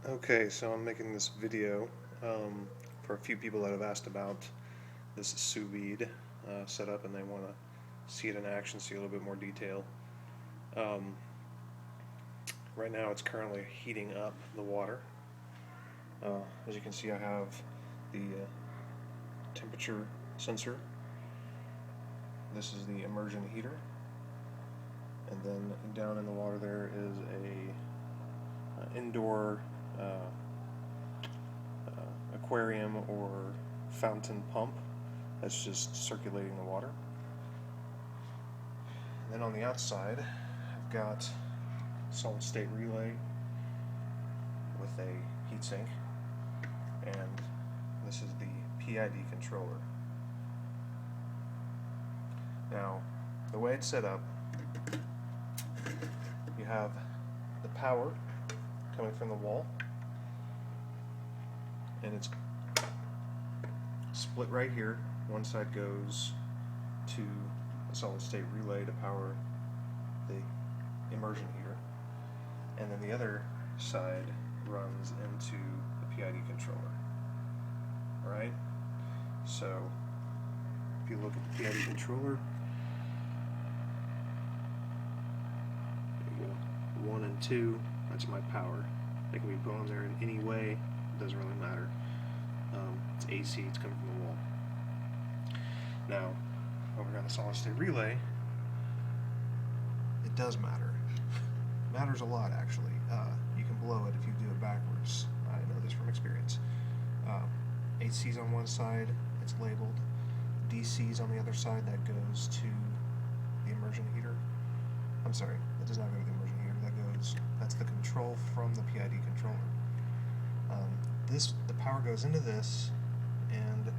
Okay, so I'm making this video for a few people that have asked about this sous vide setup, and they want to see it in action, see a little bit more detail. Um, right now it's currently heating up the water. As you can see, I have the temperature sensor. This is the immersion heater, and then down in the water there is a indoor aquarium or fountain pump that's just circulating the water. And then on the outside, I've got solid state relay with a heatsink, and this is the PID controller. Now, the way it's set up, you have the power coming from the wall, and it's split right here. One side goes to the solid state relay to power the immersion heater, and then the other side runs into the PID controller. Alright? So, if you look at the PID controller, there you go. 1 and 2, that's my power. They can be put on there in any way, it doesn't really matter. It's AC, it's coming from the wall. Now, over here on the solid state relay, it does matter. It matters a lot, actually. You can blow it if you do it backwards. I know this from experience. AC's on one side, it's labeled. DC's on the other side, that goes to the immersion heater. I'm sorry, that does not go to the immersion heater. That's the control from the PID controller. The power goes into this, and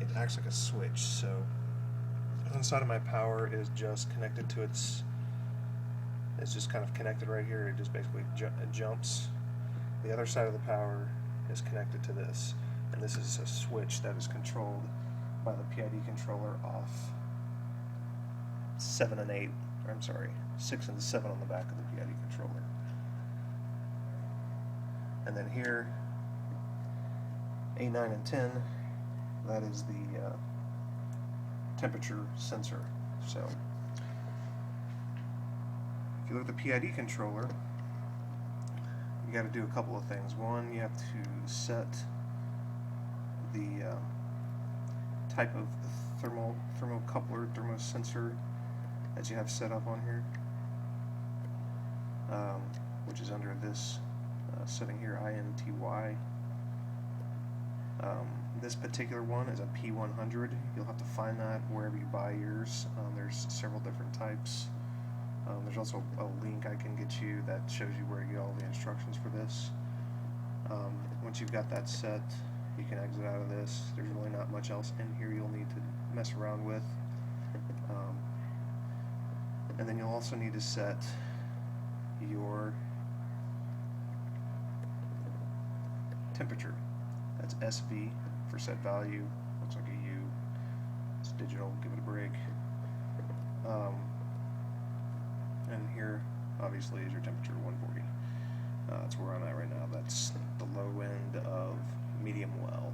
it acts like a switch. So, one side of my power is just connected to it's just kind of connected right here. It just basically jumps. The other side of the power is connected to this, and this is a switch that is controlled by the PID controller off 6 and 7 on the back of the PID controller. And then here, 8, 9, and 10, that is the temperature sensor. So, if you look at the PID controller, you got to do a couple of things. One, you have to set the type of thermocoupler, thermosensor that you have set up on here, which is under this setting here, INTY. This particular one is a P100. You'll have to find that wherever you buy yours. There's several different types. There's also a link I can get you that shows you where you get all the instructions for this. Once you've got that set, you can exit out of this. There's really not much else in here you'll need to mess around with. And then you'll also need to set your temperature. That's SV for set value. Looks like a U. It's digital. Give it a break. And here, obviously, is your temperature, 140. That's where I'm at right now. That's the low end of medium well.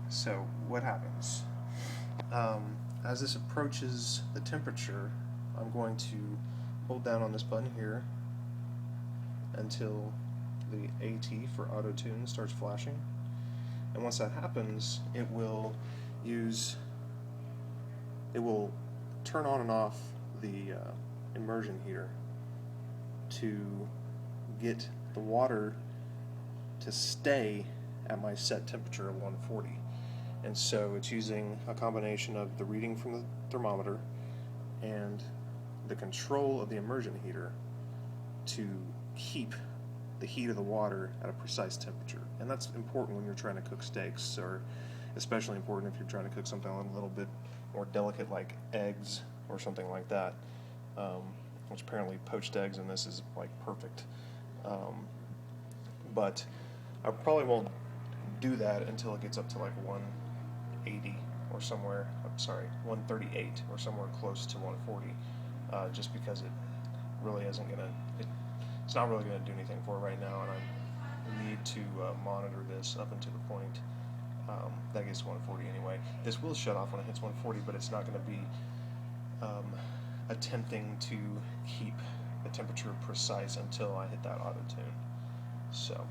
So, what happens? As this approaches the temperature, I'm going to hold down on this button here until the AT for auto tune starts flashing, and once that happens, it will turn on and off the immersion heater to get the water to stay at my set temperature of 140. And so it's using a combination of the reading from the thermometer and the control of the immersion heater to keep the heat of the water at a precise temperature. And that's important when you're trying to cook steaks, or especially important if you're trying to cook something a little bit more delicate like eggs or something like that, which apparently poached eggs in this is like perfect. But I probably won't do that until it gets up to like 180 or somewhere, I'm sorry, 138 or somewhere close to 140, just because it really isn't going to, it's not really going to do anything for right now, and I need to monitor this up until the point that gets to 140 anyway. This will shut off when it hits 140, but it's not going to be attempting to keep the temperature precise until I hit that auto tune. So